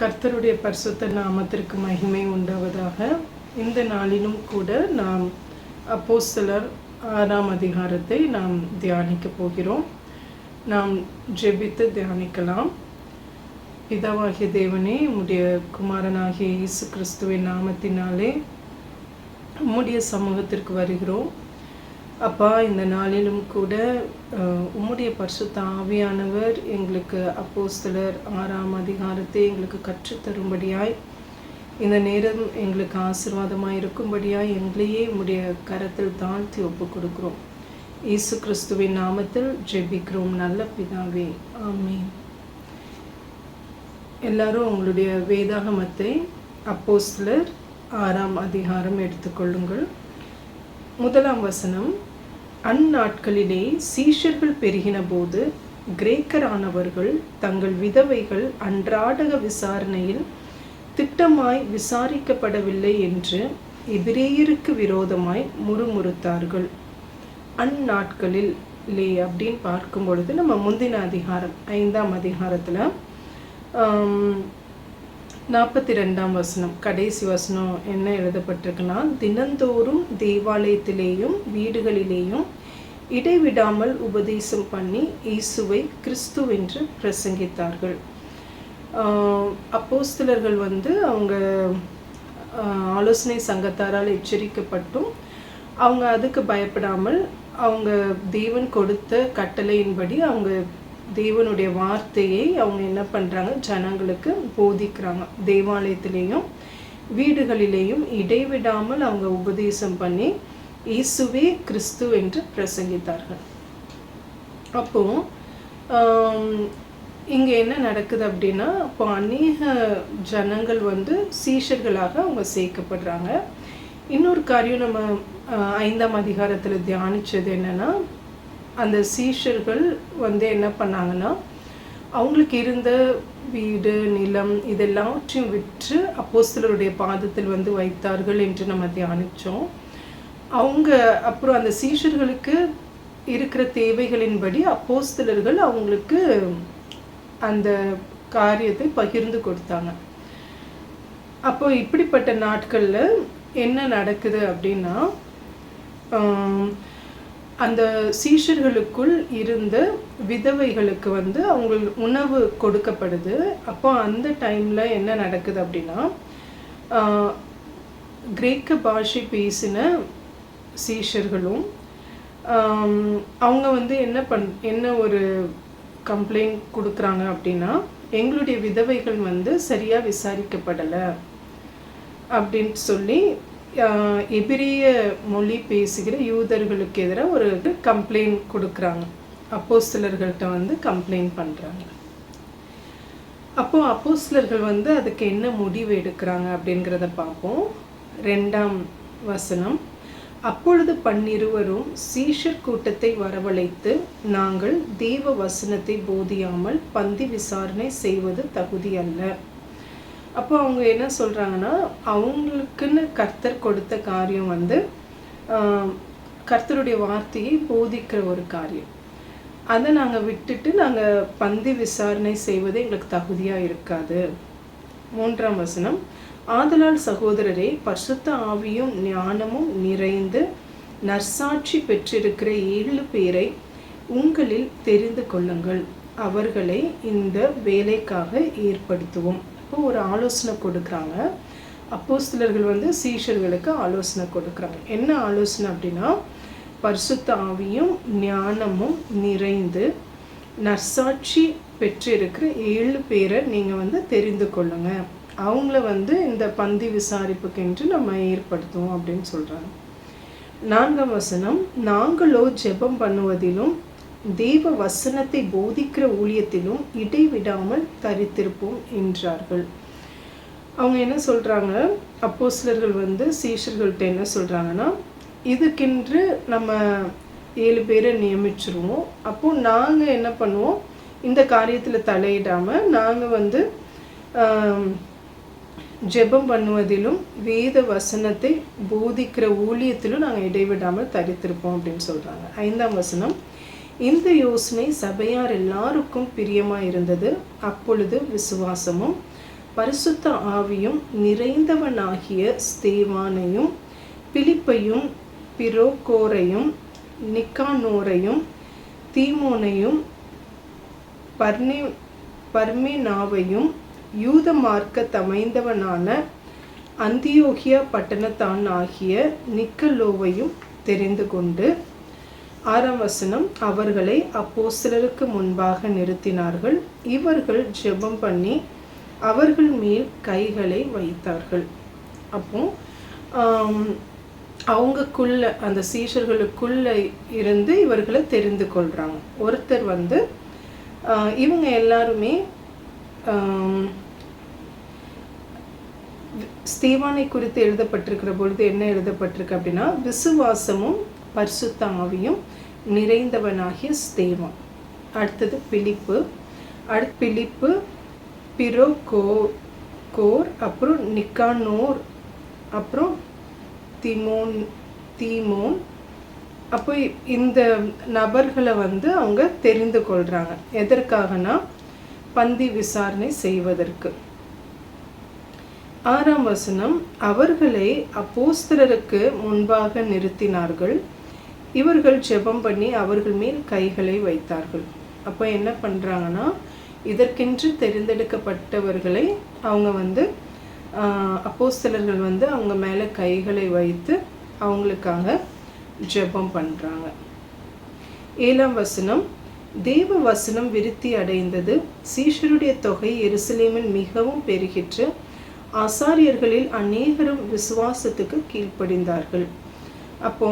கர்த்தருடைய பரிசுத்த நாமத்திற்கு மகிமை உண்டாவதாக. இந்த நாளிலும் கூட நாம் அப்போஸ்தலர் 6ஆம் அதிகாரத்தை நாம் தியானிக்க போகிறோம். நாம் ஜெபித்து தியானிக்கலாம். பிதாவாகிய தேவனே, உம்முடைய குமாரனாகிய இயேசு கிறிஸ்துவின் நாமத்தினாலே உம்முடைய சமூகத்திற்கு வருகிறோம். அப்பா, இந்த நாளிலும் கூட உம்முடைய பரிசுத்த ஆவியானவர் எங்களுக்கு அப்போஸ்தலர் 6ஆம் அதிகாரத்தை எங்களுக்கு கற்றுத்தரும்படியாய், இந்த நேரம் எங்களுக்கு ஆசீர்வாதமாய் இருக்கும்படியாய் எங்களையே உம்முடைய கரத்தில் தாழ்த்தி ஒப்பு கொடுக்கிறோம். இயேசு கிறிஸ்துவின் நாமத்தில் ஜெபிக்கிறோம் நல்ல பிதாவே, ஆமென். எல்லாரும் உங்களுடைய வேதாகமத்தை அப்போஸ்தலர் 6ஆம் அதிகாரம் எடுத்துக்கொள்ளுங்கள். 1ஆம் வசனம். அந்நாட்களிலே சீஷர்கள் பெருகின போது கிரேக்கரானவர்கள் தங்கள் விதவைகள் அன்றாடக விசாரணையில் திட்டமாய் விசாரிக்கப்படவில்லை என்று எபிரேயருக்கு விரோதமாய் முறுமுறுத்தார்கள். அந்நாட்களில் அப்படின்னு பார்க்கும் பொழுது நம்ம முந்தின அதிகாரம் 5ஆம் அதிகாரத்தில் 42ஆம் வசனம் கடைசி வசனம் என்ன எழுதப்பட்டிருக்குன்னா, தினந்தோறும் தேவாலயத்திலேயும் வீடுகளிலேயும் இடைவிடாமல் உபதேசம் பண்ணி இயேசுவை கிறிஸ்துவென்று பிரசங்கித்தார்கள். அப்போஸ்தலர்கள் அவங்க ஆலோசனை சங்கத்தாரால் எச்சரிக்கப்பட்டும் அவங்க அதுக்கு பயப்படாமல் அவங்க தேவன் கொடுத்த கட்டளையின்படி அவங்க தேவனுடைய வார்த்தையை அவங்க என்ன பண்ணுறாங்க, ஜனங்களுக்கு போதிக்கிறாங்க. தேவாலயத்திலேயும் வீடுகளிலேயும் இடைவிடாமல் அவங்க உபதேசம் பண்ணி இயேசுவே கிறிஸ்து என்று பிரசங்கித்தார்கள். அப்போ இங்கே என்ன நடக்குது அப்படின்னா, இப்போ அநேக ஜனங்கள் சீஷர்களாக அவங்க சேர்க்கப்படுறாங்க. இன்னொரு காரியம் நம்ம 5ஆம் அதிகாரத்தில் தியானித்தது என்னன்னா, அந்த சீஷர்கள் என்ன பண்ணாங்கன்னா, அவங்களுக்கு இருந்த வீடு நிலம் இதெல்லாத்தையும் விற்று அப்போஸ்தலருடைய பாதத்தில் வைத்தார்கள் என்று நம்ம தியானித்தோம். அப்புறம் அந்த சீஷர்களுக்கு இருக்கிற தேவைகளின்படி அப்போஸ்தலர்கள் அவங்களுக்கு அந்த காரியத்தை பகிர்ந்து கொடுத்தாங்க. அப்போ இப்படிப்பட்ட நாட்களில் என்ன நடக்குது அப்படின்னா, அந்த சீஷர்களுக்குள் இருந்த விதவைகளுக்கு அவங்க உணவு கொடுக்கப்படுது. அப்போ அந்த டைமில் என்ன நடக்குது அப்படின்னா, கிரேக்க பாஷை பேசின சீஷர்களும் அவங்க என்ன ஒரு கம்ப்ளைண்ட் கொடுக்குறாங்க அப்படின்னா, எங்களுடைய விதவைகள் சரியாக விசாரிக்கப்படலை அப்படின்னு சொல்லி எபிரிய மொழி பேசுகிற யூதர்களுக்கு எதிராக ஒரு கம்ப்ளைண்ட் கொடுக்குறாங்க. அப்போஸ்தலர்கள்ட்ட கம்ப்ளைண்ட் பண்ணுறாங்க. அப்போது அப்போஸ்தலர்கள் அதுக்கு என்ன முடிவு எடுக்கிறாங்க அப்படிங்கிறத பார்ப்போம். 2ஆம் வசனம். அப்பொழுது 12 சீஷர் கூட்டத்தை வரவழைத்து, நாங்கள் தேவ வசனத்தை போதியாமல் பந்தி விசாரணை செய்வது தகுதி அல்ல. அப்போ அவங்க என்ன சொல்கிறாங்கன்னா, அவங்களுக்குன்னு கர்த்தர் கொடுத்த காரியம் கர்த்தருடைய வார்த்தையை போதிக்கிற ஒரு காரியம். அதை நாங்கள் விட்டுட்டு நாங்கள் பந்தி விசாரணை செய்வது எங்களுக்கு தகுதியாக இருக்காது. 3ஆம் வசனம். ஆதலால் சகோதரரே, பரிசுத்த ஆவியும் ஞானமும் நிறைந்து நற்சாட்சி பெற்றிருக்கிற 7 பேரை உங்களில் தெரிந்து கொள்ளுங்கள். அவர்களை இந்த வேலைக்காக ஏற்படுத்துவோம். ஒரு ஆலோசனை கொடுக்குறாங்க. அப்போஸ்தலர்கள் சீஷர்களுக்கு ஆலோசனை கொடுக்குறாங்க. என்ன ஆலோசனை அப்படின்னா, பரிசுத்த ஆவியும் ஞானமும் நிறைந்து நற்சாட்சி பெற்றிருக்கிற 7 பேரை நீங்கள் தெரிந்து கொள்ளுங்க. அவங்கள இந்த பந்தி விசாரிப்புக்கென்று நம்ம ஏற்படுத்துவோம் அப்படின்னு சொல்கிறாங்க. 4ஆம் வசனம். நாங்களோ ஜெபம் பண்ணுவதிலும் தேவ வசனத்தை போதிக்கிற ஊழியத்திலும் இடைவிடாமல் தரித்திருப்போம் என்றார்கள். அவங்க என்ன சொல்கிறாங்க, அப்போஸ்தலர்கள் சீஷர்கள்ட்ட என்ன சொல்கிறாங்கன்னா, இதுக்கென்று நம்ம 7 பேரை நியமிச்சிருவோம். அப்போது நாங்கள் என்ன பண்ணுவோம், இந்த காரியத்தில் தலையிடாமல் நாங்கள் ஜெபம் பண்ணுவதிலும் வேத வசனத்தை போதிக்கிற ஊழியத்திலும் நாங்கள் இடைவிடாமல் தரித்திருப்போம் அப்படின்னு சொல்கிறாங்க. 5ஆம் வசனம். இந்த யோசனை சபையார் எல்லாருக்கும் பிரியமாக இருந்தது. அப்பொழுது விசுவாசமும் பரிசுத்த ஆவியும் நிறைந்தவனாகிய ஸ்தேவானையும் பிலிப்பையும் பிரோகோரையும் நிக்கானோரையும் தீமோனையும் பர்மேனாவையும் யூத மார்க்க தமைந்தவனான அந்தியோகியா பட்டணத்தான் ஆகிய நிக்கலோவையும் தெரிந்து கொண்டு 6ஆம் வசனம், அவர்களை அப்போஸ்தலருக்கு முன்பாக நிறுத்தினார்கள். இவர்கள் ஜெபம் பண்ணி அவர்கள் மேல் கைகளை வைத்தார்கள். அப்போ அவங்களுக்குள்ள அந்த சீஷர்களுக்குள்ள இருந்து இவர்களை தெரிந்து கொள்றாங்க. ஒருத்தர் இவங்க எல்லாருமே ஸ்தேவானை குறித்து எழுதப்பட்டிருக்கிற பொழுது என்ன எழுதப்பட்டிருக்கு அப்படின்னா, விசுவாசமும் பரிசுத்த ஆவியும் நிறைந்தவனாகிய ஸ்தேவான். அடுத்தது பிலிப்பு, பிரோகோர், அப்புறம் நிக்கானோர், அப்புறம் தீமோன். அப்போ இந்த நபர்களை அவங்க தெரிந்து கொள்றாங்க. எதற்காகனா பந்தி விசாரணை செய்வதற்கு. 6ஆம் வசனம், அவர்களை அப்போஸ்தலருக்கு முன்பாக நிறுத்தினார்கள். இவர்கள் ஜெபம் பண்ணி அவர்கள் மேல் கைகளை வைத்தார்கள். அப்போ என்ன பண்றாங்கன்னா, இதற்கென்று தெரிந்தெடுக்கப்பட்டவர்களை அவங்க அப்போஸ்தலர்கள் அவங்க மேலே கைகளை வைத்து அவங்களுக்காக ஜெபம் பண்ணுறாங்க. 7ஆம் வசனம், தேவ வசனம் விருத்தி அடைந்தது, சீஷருடைய தொகை எருசலேமில் மிகவும் பெருகிற்று, ஆசாரியர்களில் அநேகரும் விசுவாசத்துக்கு கீழ்ப்படிந்தார்கள். அப்போ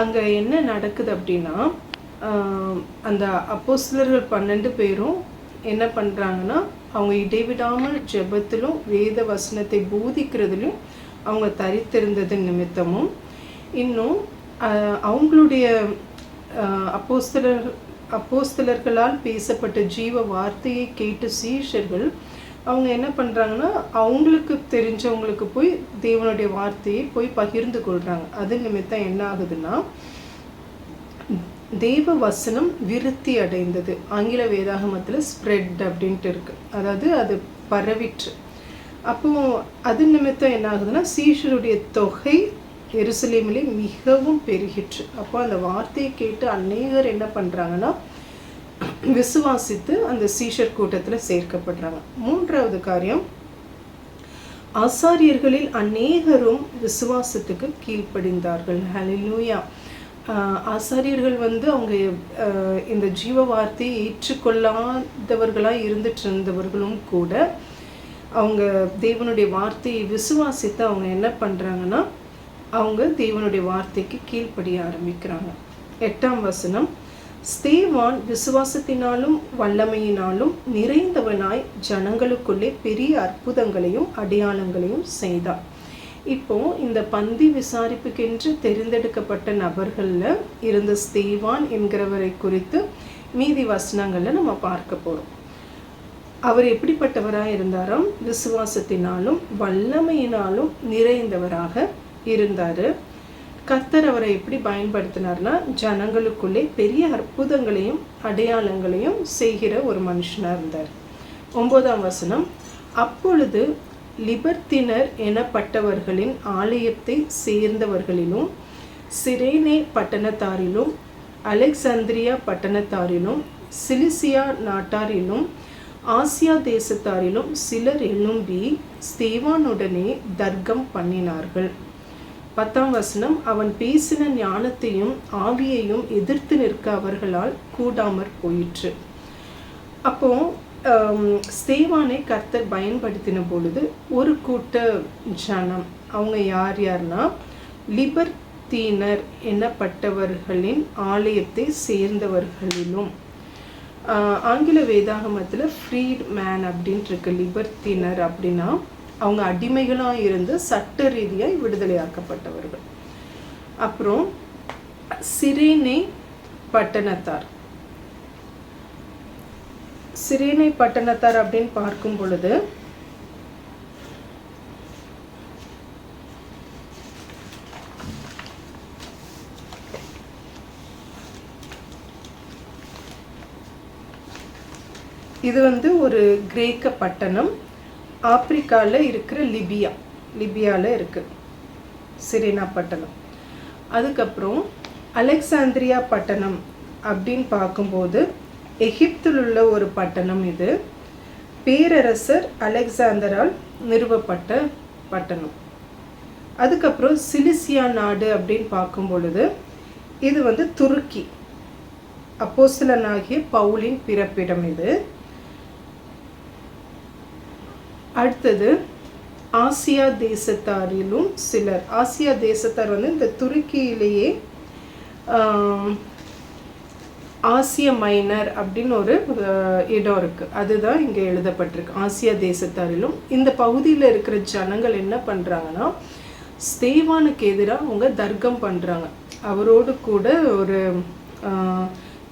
அங்கே என்ன நடக்குது அப்படின்னா, அந்த அப்போஸ்தலர்கள் 12 பேரும் என்ன பண்ணுறாங்கன்னா, அவங்க இடைவிடாமல் ஜெபத்திலும் வேத வசனத்தை போதிக்கிறதுலையும் அவங்க தரித்திருந்தது நிமித்தமும், இன்னும் அவங்களுடைய அப்போஸ்தலர்களால் பேசப்பட்ட ஜீவ வார்த்தையை கேட்டு சீஷர்கள் அவங்க என்ன பண்ணுறாங்கன்னா, அவங்களுக்கு தெரிஞ்சவங்களுக்கு போய் தேவனுடைய வார்த்தையை போய் பகிர்ந்து கொள்கிறாங்க. அது நிமித்தம் என்ன ஆகுதுன்னா, தேவ வசனம் விருத்தி அடைந்தது. ஆங்கில வேதாகமத்தில் ஸ்ப்ரெட் அப்படின்ட்டு இருக்கு, அதாவது அது பரவிற்று. அப்போ அது நிமித்தம் என்ன ஆகுதுன்னா, சீஷருடைய தொகை எருசலேமிலே மிகவும் பெருகிற்று. அப்போ அந்த வார்த்தையை கேட்டு அநேகர் என்ன பண்ணுறாங்கன்னா, விசுவாசித்து அந்த சீஷர் கூட்டத்தில் சேர்க்கப்படுறாங்க. 3வது காரியம், ஆசாரியர்களில் அநேகரும் விசுவாசத்துக்கு கீழ்ப்படிந்தார்கள். ஹல்லேலூயா. ஆசாரியர்கள் அவங்க இந்த ஜீவ வார்த்தையை ஏற்றுக்கொள்ளாதவர்களாக இருந்துட்டு இருந்தவர்களும் கூட அவங்க தேவனுடைய வார்த்தையை விசுவாசித்து அவங்க என்ன பண்ணுறாங்கன்னா, அவங்க தேவனுடைய வார்த்தைக்கு கீழ்ப்படிய ஆரம்பிக்கிறாங்க. 8ஆம் வசனம், ஸ்தேவான் விசுவாசத்தினாலும் வல்லமையினாலும் நிறைந்தவனாய் ஜனங்களுக்குள்ளே பெரிய அற்புதங்களையும் அடையாளங்களையும் செய்தான். இப்போ இந்த பந்தி விசாரிப்புக்கென்று தெரிந்தெடுக்கப்பட்ட நபர்களில் இருந்த ஸ்தேவான் என்கிறவரை குறித்து மீதி வசனங்களில் நம்ம பார்க்க போகிறோம். அவர் எப்படிப்பட்டவராக இருந்தாராம்? விசுவாசத்தினாலும் வல்லமையினாலும் நிறைந்தவராக இருந்தார். கர்த்தர் அவரை எப்படி பயன்படுத்தினார்னா, ஜனங்களுக்குள்ளே பெரிய அற்புதங்களையும் அடையாளங்களையும் செய்கிற ஒரு மனுஷனாக இருந்தார். 9ஆம் வசனம், அப்பொழுது லிபர்த்தினர் எனப்பட்டவர்களின் ஆலயத்தை சேர்ந்தவர்களிலும் சிரேனே பட்டணத்தாரிலும் அலெக்சாந்திரியா பட்டணத்தாரிலும் சிலிசியா நாட்டாரிலும் ஆசியா தேசத்தாரிலும் சிலர் எழும்பி ஸ்தேவானுடனே தர்க்கம் பண்ணினார்கள். 10ஆம் வசனம், அவன் பேசின ஞானத்தையும் ஆவியையும் எதிர்த்து நிற்க அவர்களால் கூடாமற் போயிற்று. அப்போ ஸ்தேவானை கர்த்தர் பயன்படுத்தின பொழுது ஒரு கூட்ட ஜனம், அவங்க யார்னா லிபர்த்தீனர் எனப்பட்டவர்களின் ஆலயத்தை சேர்ந்தவர்களிலும், ஆங்கில வேதாகமத்தில் ஃப்ரீட் மேன் அப்படின்ட்டு இருக்கு. லிபர்த்தீனர் அப்படின்னா அவங்க அடிமைகளாக இருந்து சட்ட ரீதியாக விடுதலையாக்கப்பட்டவர்கள். அப்புறம் சிரேனே பட்டணத்தார். சிரேனே பட்டணத்தார் அப்படின்னு பார்க்கும் பொழுது இது ஒரு கிரேக்க பட்டணம். ஆப்பிரிக்காவில் இருக்கிற லிபியாவில் இருக்குது சிரேனா பட்டணம். அதுக்கப்புறம் அலெக்சாந்திரியா பட்டணம் அப்படின்னு பார்க்கும்போது எகிப்தில் உள்ள ஒரு பட்டணம். இது பேரரசர் அலெக்சாந்தரால் நிறுவப்பட்ட பட்டணம். அதுக்கப்புறம் சிலிசியா நாடு அப்படின்னு பார்க்கும் பொழுது இது வந்து துருக்கி, அப்போஸ்தலனாகிய பவுலின் பிறப்பிடம் இது. அடுத்தது ஆசியா தேசத்தாரிலும் சிலர். ஆசியா தேசத்தார் வந்து இந்த துருக்கியிலேயே ஆசிய மைனர் அப்படின்னு ஒரு இடம் இருக்குது, அதுதான் இங்கே எழுதப்பட்டிருக்கு. ஆசியா தேசத்தாரிலும் இந்த பகுதியில் இருக்கிற ஜனங்கள் என்ன பண்ணுறாங்கன்னா, ஸ்தேவானுக்கு எதிராக அவங்க தர்க்கம் பண்ணுறாங்க. அவரோடு கூட ஒரு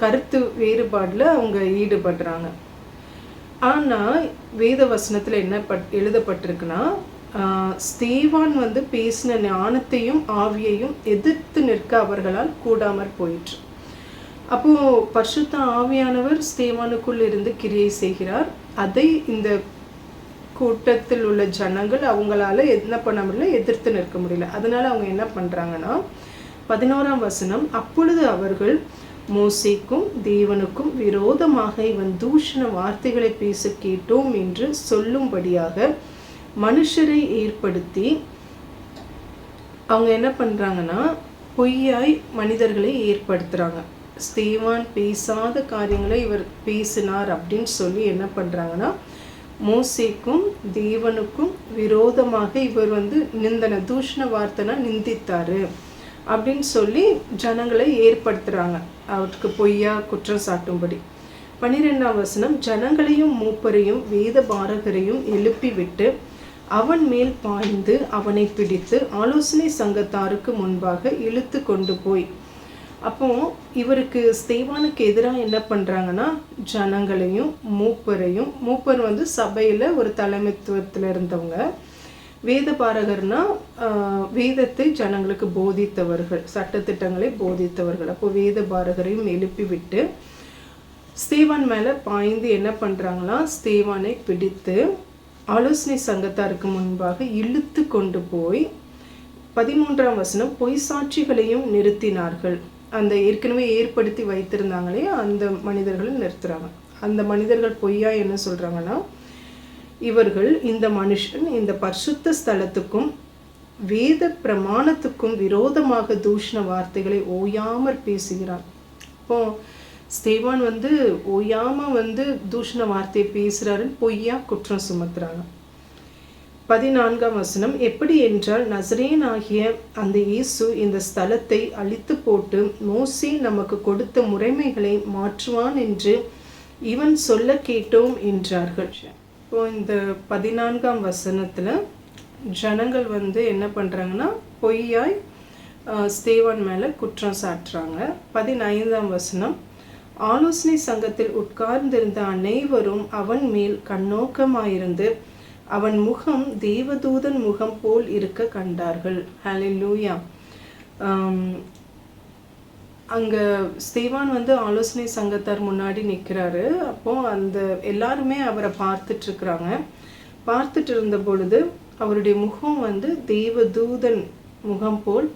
கருத்து வேறுபாடில் அவங்க ஈடுபடுறாங்க. ஆனால் வேத வசனத்தில் என்ன எழுதப்பட்டிருக்குன்னா, ஸ்தேவான் வந்து பேசின ஞானத்தையும் ஆவியையும் எதிர்த்து நிற்க அவர்களால் கூடாமற் போயிற்று. அப்போது பரிசுத்த ஆவியானவர் ஸ்தேவானுக்குள் இருந்து கிரியை செய்கிறார். அதை இந்த கூட்டத்தில் உள்ள ஜனங்கள் அவங்களால என்ன பண்ண முடியல, எதிர்த்து நிற்க முடியல. அதனால அவங்க என்ன பண்ணுறாங்கன்னா, 11ஆம் வசனம், அப்பொழுது அவர்கள் மோசேக்கும் தேவனுக்கும் விரோதமாக இவன் தூஷண வார்த்தைகளை பேச கேட்டோம் என்று சொல்லும்படியாக மனுஷரை ஏற்படுத்தி அவங்க என்ன பண்ணுறாங்கன்னா, பொய்யாய் மனிதர்களை ஏற்படுத்துகிறாங்க. ஸ்தேவான் பேசாத காரியங்களை இவர் பேசினார் அப்படின்னு சொல்லி என்ன பண்ணுறாங்கன்னா, மோசேக்கும் தேவனுக்கும் விரோதமாக இவர் வந்து நிந்தன தூஷண வார்த்தைனா நிந்தித்தார் அப்படின்னு சொல்லி ஜனங்களை ஏற்படுத்துகிறாங்க, அவருக்கு பொய்யா குற்றம் சாட்டும்படி. 12ஆம் வசனம், ஜனங்களையும் மூப்பரையும் வேத பாரகரையும் எழுப்பிவிட்டு அவன் மேல் பாய்ந்து அவனை பிடித்து ஆலோசனை சங்கத்தாருக்கு முன்பாக இழுத்து கொண்டு போய். அப்போ இவருக்கு ஸ்தேவானுக்கு எதிராக என்ன பண்ணுறாங்கன்னா, ஜனங்களையும் மூப்பரையும், மூப்பர் வந்து சபையில் ஒரு தலைமைத்துவத்தில் இருந்தவங்க, வேத பாரகர்னா வேதத்தை ஜனங்களுக்கு போதித்தவர்கள், சட்டத்திட்டங்களை போதித்தவர்கள். அப்போ வேத பாரகரையும் எழுப்பி விட்டு ஸ்தேவான் மேலே பாய்ந்து என்ன பண்ணுறாங்களா, ஸ்தேவானை பிடித்து ஆலோசனை சங்கத்தாருக்கு முன்பாக இழுத்து கொண்டு போய் 13ஆம் வசனம், பொய் சாட்சிகளையும் நிறுத்தினார்கள். அந்த ஏற்கனவே ஏற்படுத்தி வைத்திருந்தாங்களே அந்த மனிதர்களை நிறுத்துறாங்க. அந்த மனிதர்கள் பொய்யா என்ன சொல்கிறாங்கன்னா, இவர்கள் இந்த மனுஷன் இந்த பரிசுத்த ஸ்தலத்துக்கும் வேத பிரமாணத்துக்கும் விரோதமாக தூஷண வார்த்தைகளை ஓயாமற் பேசுகிறான். இப்போ ஸ்தேவான் வந்து ஓயாமல் வந்து தூஷண வார்த்தையை பேசுகிறாருன்னு பொய்யா குற்றம் சுமத்துறாங்க. 14ஆம் வசனம், எப்படி என்றால் நசரேன் ஆகிய அந்த இயேசு இந்த ஸ்தலத்தை அழித்து போட்டு மோசே நமக்கு கொடுத்த முறைமைகளை மாற்றுவான் என்று இவன் சொல்ல கேட்டோம் என்றார்கள். இப்போ இந்த 14ஆம் வசனத்தில் ஜனங்கள் வந்து என்ன பண்ணுறாங்கன்னா, பொய்யாய் ஸ்தேவான் மேலே குற்றம் சாட்டுறாங்க. 15ஆம் வசனம், ஆலோசனை சங்கத்தில் உட்கார்ந்திருந்த அனைவரும் அவன் மேல் கண்ணோக்கமாயிருந்து அவன் முகம் தேவதூதன் முகம் போல் இருக்க கண்டார்கள். ஹல்லேலூயா. அங்கே ஸ்தேவான் வந்து ஆலோசனை சங்கத்தார் முன்னாடி நிற்கிறாரு. அப்போ அந்த எல்லாருமே அவரை பார்த்துட்ருக்குறாங்க. பார்த்துட்டு இருந்த பொழுது அவருடைய முகம் வந்து தேவதூதன் முகம் போல்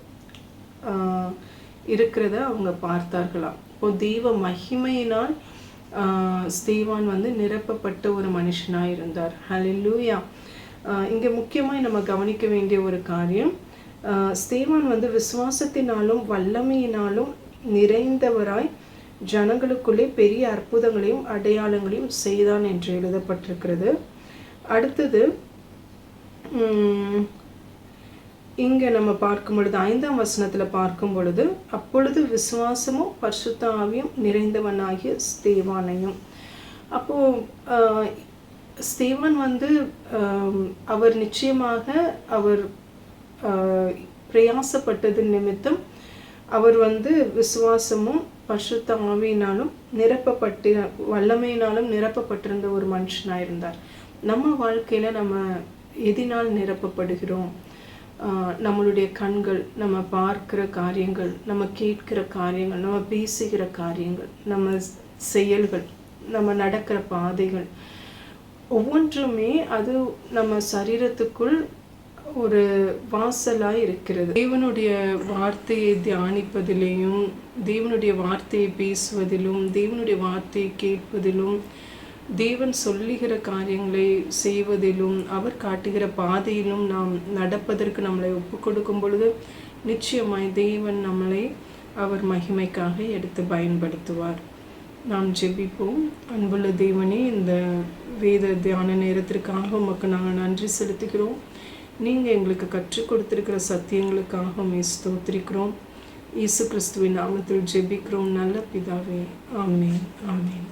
இருக்கிறத அவங்க பார்த்தார்களாம். இப்போ தெய்வ மகிமையினால் ஸ்தேவான் வந்து நிரப்பப்பட்ட ஒரு மனுஷனாக இருந்தார். ஹல்லேலூயா. இங்கே முக்கியமாக நம்ம கவனிக்க வேண்டிய ஒரு காரியம், ஸ்தேவான் வந்து விசுவாசத்தினாலும் வல்லமையினாலும் நிறைந்தவராய் ஜனங்களுக்குள்ளே பெரிய அற்புதங்களையும் அடையாளங்களையும் செய்தான் என்று எழுதப்பட்டிருக்கிறது. அடுத்தது இங்கே நம்ம பார்க்கும் பொழுது 5ஆம் வசனத்தில் பார்க்கும் பொழுது, அப்பொழுது விசுவாசமும் பரிசுத்த ஆவியும் நிறைந்தவனாகிய ஸ்தேவானையும். அப்போது ஸ்தேவான் வந்து அவர் நிச்சயமாக அவர் பிரயாசப்பட்டது நிமித்தம் அவர் வந்து விசுவாசமும் பரிசுத்த ஆவியினாலும் நிரப்பப்பட்டு வல்லமையினாலும் நிரப்பப்பட்டிருந்த ஒரு மனுஷனாக இருந்தார். நம்ம வாழ்க்கையில் நம்ம எதினால் நிரப்பப்படுகிறோம்? நம்மளுடைய கண்கள், நம்ம பார்க்கிற காரியங்கள், நம்ம கேட்கிற காரியங்கள், நம்ம பேசுகிற காரியங்கள், நம்ம செயல்கள், நம்ம நடக்கிற பாதைகள், ஒவ்வொன்றுமே அது நம்ம சரீரத்துக்குள் ஒரு வாசலாய் இருக்கிறது. தேவனுடைய வார்த்தையை தியானிப்பதிலேயும், தேவனுடைய வார்த்தையை பேசுவதிலும், தேவனுடைய வார்த்தையை கேட்பதிலும், தேவன் சொல்லுகிற காரியங்களை செய்வதிலும், அவர் காட்டுகிற பாதையிலும் நாம் நடப்பதற்கு நம்மளை ஒப்பு கொடுக்கும் பொழுது நிச்சயமாய் தேவன் நம்மளை அவர் மகிமைக்காக எடுத்து பயன்படுத்துவார். நாம் ஜெபிப்போம். அன்புள்ள தேவனே, இந்த வேத தியான நேரத்திற்காக உமக்கு நாங்கள் நன்றி செலுத்துகிறோம். நீங்கள் எங்களுக்கு கற்றுக் கொடுத்திருக்கிற சத்தியங்களுக்காக ஸ்தோத்திரிக்கிறோம். இயேசு கிறிஸ்துவின் நாமத்தில் ஜெபிக்கிறோம் நல்ல பிதாவே. ஆமென், ஆமென்.